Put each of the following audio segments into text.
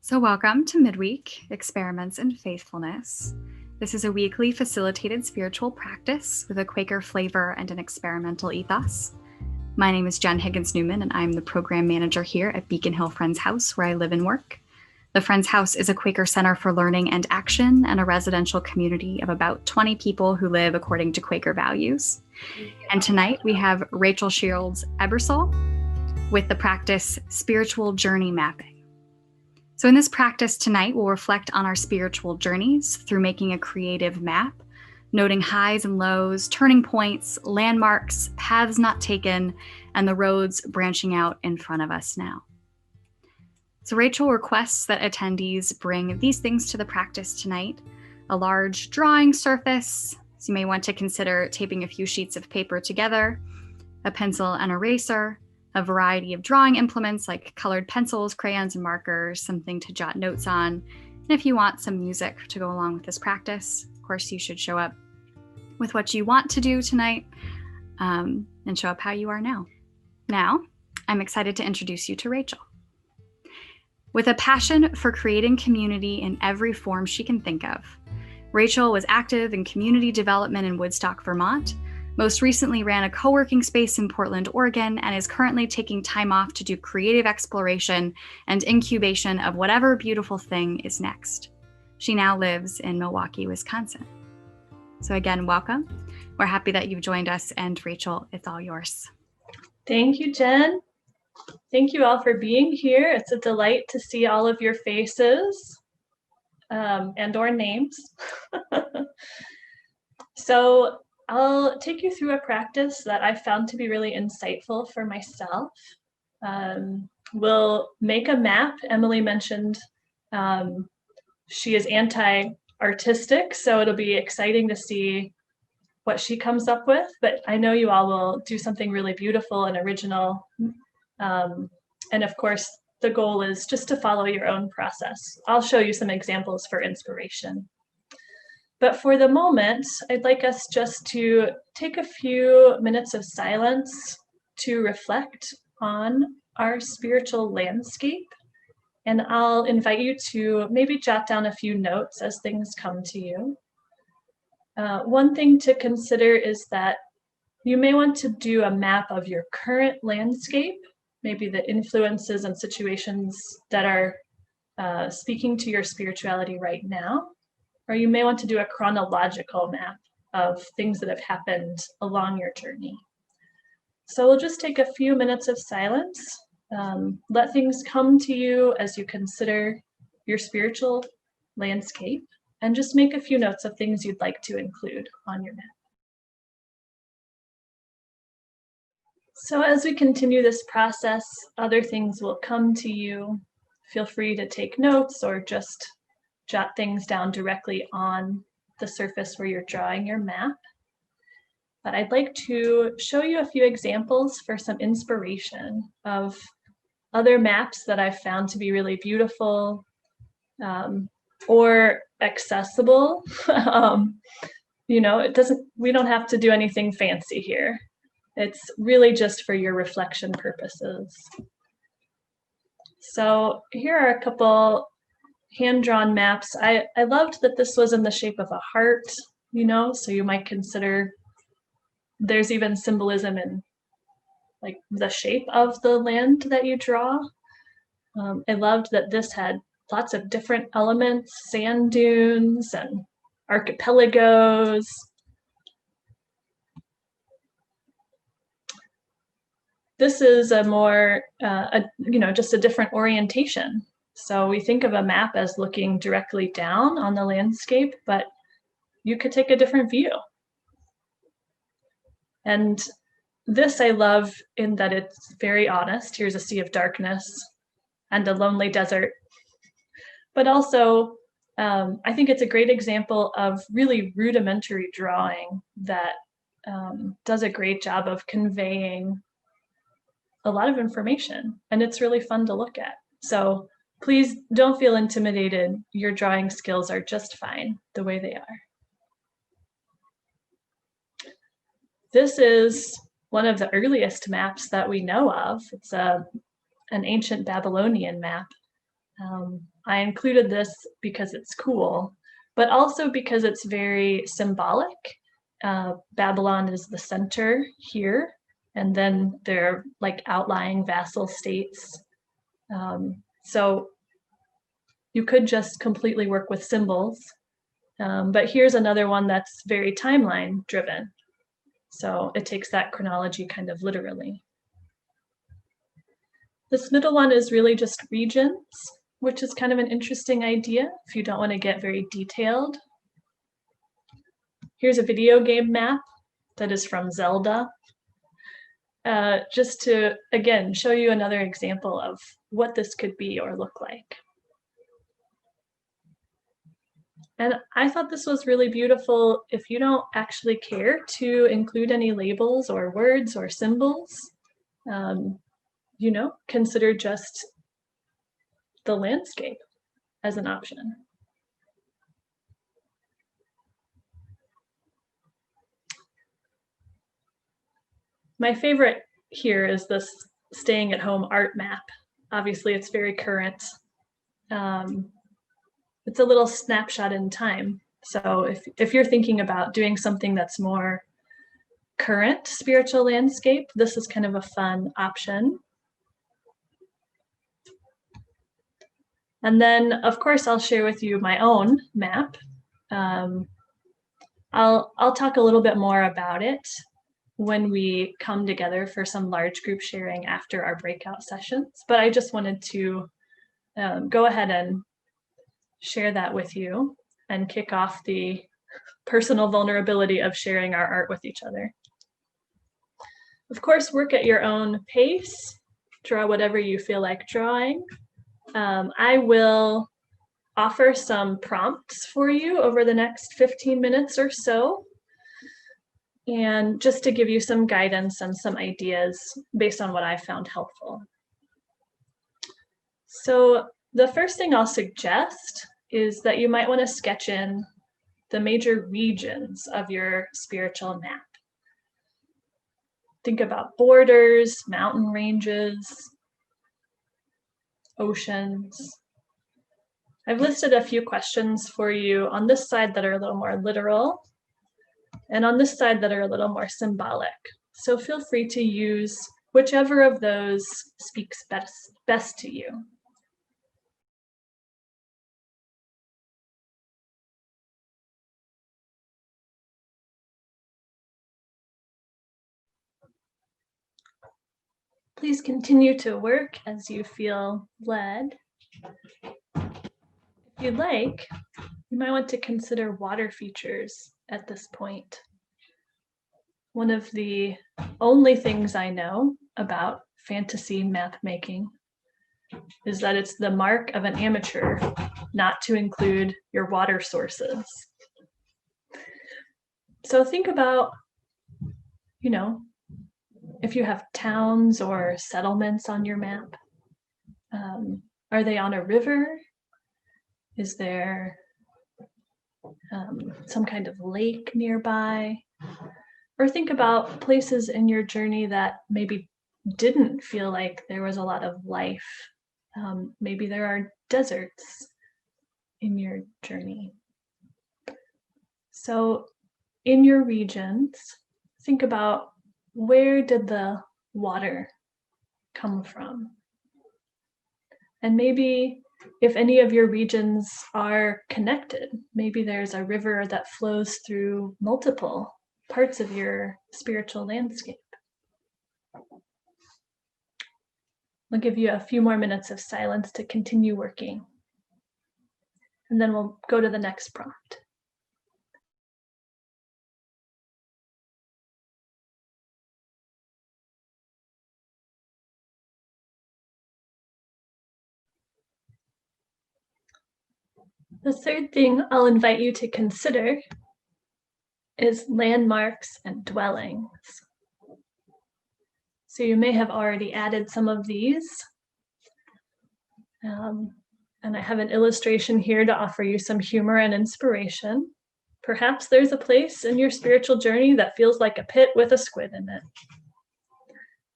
So welcome to Midweek, Experiments in Faithfulness. This is a weekly facilitated spiritual practice with a Quaker flavor and an experimental ethos. My name is Jen Higgins-Newman, and I'm the program manager here at Beacon Hill Friends House, where I live and work. The Friends House is a Quaker center for learning and action and a residential community of about 20 people who live according to Quaker values. And tonight we have Rachel Shields Ebersole with the practice Spiritual Journey Mapping. So in this practice tonight, we'll reflect on our spiritual journeys through making a creative map, noting highs and lows, turning points, landmarks, paths not taken, and the roads branching out in front of us now. So Rachel requests that attendees bring these things to the practice tonight: a large drawing surface, so you may want to consider taping a few sheets of paper together, a pencil and eraser, a variety of drawing implements like colored pencils, crayons, and markers, something to jot notes on. And if you want some music to go along with this practice, of course, you should show up with what you want to do tonight and show up how you are now. Now, I'm excited to introduce you to Rachel. With a passion for creating community in every form she can think of, Rachel was active in community development in Woodstock, Vermont, most recently ran a coworking space in Portland, Oregon, and is currently taking time off to do creative exploration and incubation of whatever beautiful thing is next. She now lives in Milwaukee, Wisconsin. So again, welcome. We're happy that you've joined us, and Rachel, it's all yours. Thank you, Jen. Thank you all for being here. It's a delight to see all of your faces and or names. So I'll take you through a practice that I found to be really insightful for myself. We'll make a map. Emily mentioned she is anti-artistic, so it'll be exciting to see what she comes up with, but I know you all will do something really beautiful and original. And of course, the goal is just to follow your own process. I'll show you some examples for inspiration. But for the moment, I'd like us just to take a few minutes of silence to reflect on our spiritual landscape. And I'll invite you to maybe jot down a few notes as things come to you. One thing to consider is that you may want to do a map of your current landscape, maybe the influences and situations that are speaking to your spirituality right now. Or you may want to do a chronological map of things that have happened along your journey. So we'll just take a few minutes of silence, let things come to you as you consider your spiritual landscape, and just make a few notes of things you'd like to include on your map. So as we continue this process, other things will come to you. Feel free to take notes or just jot things down directly on the surface where you're drawing your map. But I'd like to show you a few examples for some inspiration of other maps that I've found to be really beautiful or accessible. You know, we don't have to do anything fancy here. It's really just for your reflection purposes. So here are a couple hand-drawn maps. I loved that this was in the shape of a heart, you know, so you might consider there's even symbolism in like the shape of the land that you draw. I loved that this had lots of different elements, sand dunes and archipelagos. This is a more, just a different orientation. So we think of a map as looking directly down on the landscape, but you could take a different view. And this I love in that it's very honest. Here's a sea of darkness and a lonely desert. But also, I think it's a great example of really rudimentary drawing that does a great job of conveying a lot of information, and it's really fun to look at. So please don't feel intimidated. Your drawing skills are just fine the way they are. This is one of the earliest maps that we know of. It's an ancient Babylonian map. I included this because it's cool, but also because it's very symbolic. Babylon is the center here, and then they're like outlying vassal states. So you could just completely work with symbols, but here's another one that's very timeline driven. So it takes that chronology kind of literally. This middle one is really just regions, which is kind of an interesting idea if you don't want to get very detailed. Here's a video game map that is from Zelda. Just to, again, show you another example of what this could be or look like. And I thought this was really beautiful. If you don't actually care to include any labels or words or symbols, you know, consider just the landscape as an option. My favorite here is this staying at home art map. Obviously, it's very current. It's a little snapshot in time. So if you're thinking about doing something that's more current spiritual landscape, this is kind of a fun option. And then, of course, I'll share with you my own map. I'll talk a little bit more about it when we come together for some large group sharing after our breakout sessions. But I just wanted to go ahead and share that with you and kick off the personal vulnerability of sharing our art with each other. Of course, work at your own pace, draw whatever you feel like drawing. I will offer some prompts for you over the next 15 minutes or so, and just to give you some guidance and some ideas based on what I found helpful. So the first thing I'll suggest is that you might want to sketch in the major regions of your spiritual map. Think about borders, mountain ranges, oceans. I've listed a few questions for you on this side that are a little more literal, and on this side that are a little more symbolic. So feel free to use whichever of those speaks best to you. Please continue to work as you feel led. If you'd like, you might want to consider water features at this point. One of the only things I know about fantasy map making is that it's the mark of an amateur not to include your water sources. So think about, you know, if you have towns or settlements on your map, are they on a river? Is there some kind of lake nearby? Or think about places in your journey that maybe didn't feel like there was a lot of life. Maybe there are deserts in your journey. So in your regions, think about, where did the water come from? And maybe if any of your regions are connected, maybe there's a river that flows through multiple parts of your spiritual landscape. I'll give you a few more minutes of silence to continue working, and then we'll go to the next prompt. The third thing I'll invite you to consider is landmarks and dwellings. So you may have already added some of these. And I have an illustration here to offer you some humor and inspiration. Perhaps there's a place in your spiritual journey that feels like a pit with a squid in it,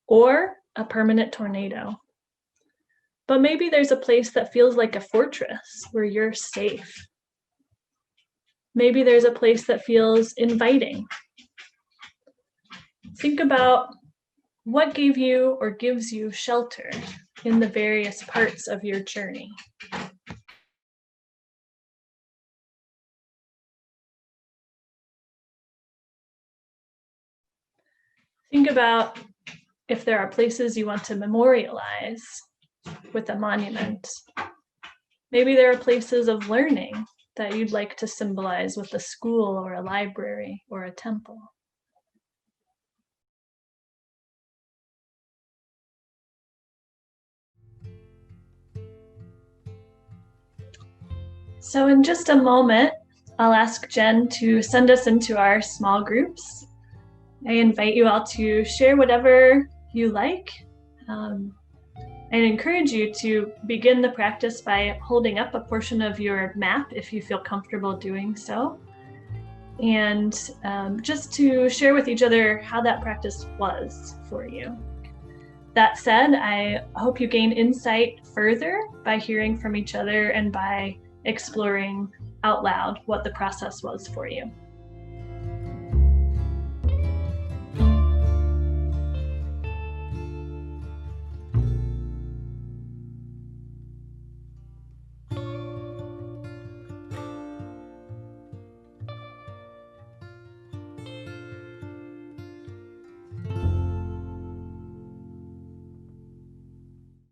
or a permanent tornado. But maybe there's a place that feels like a fortress where you're safe. Maybe there's a place that feels inviting. Think about what gave you or gives you shelter in the various parts of your journey. Think about if there are places you want to memorialize with a monument. Maybe there are places of learning that you'd like to symbolize with a school or a library or a temple. So in just a moment, I'll ask Jen to send us into our small groups. I invite you all to share whatever you like. I encourage you to begin the practice by holding up a portion of your map if you feel comfortable doing so. And just to share with each other how that practice was for you. That said, I hope you gain insight further by hearing from each other and by exploring out loud what the process was for you.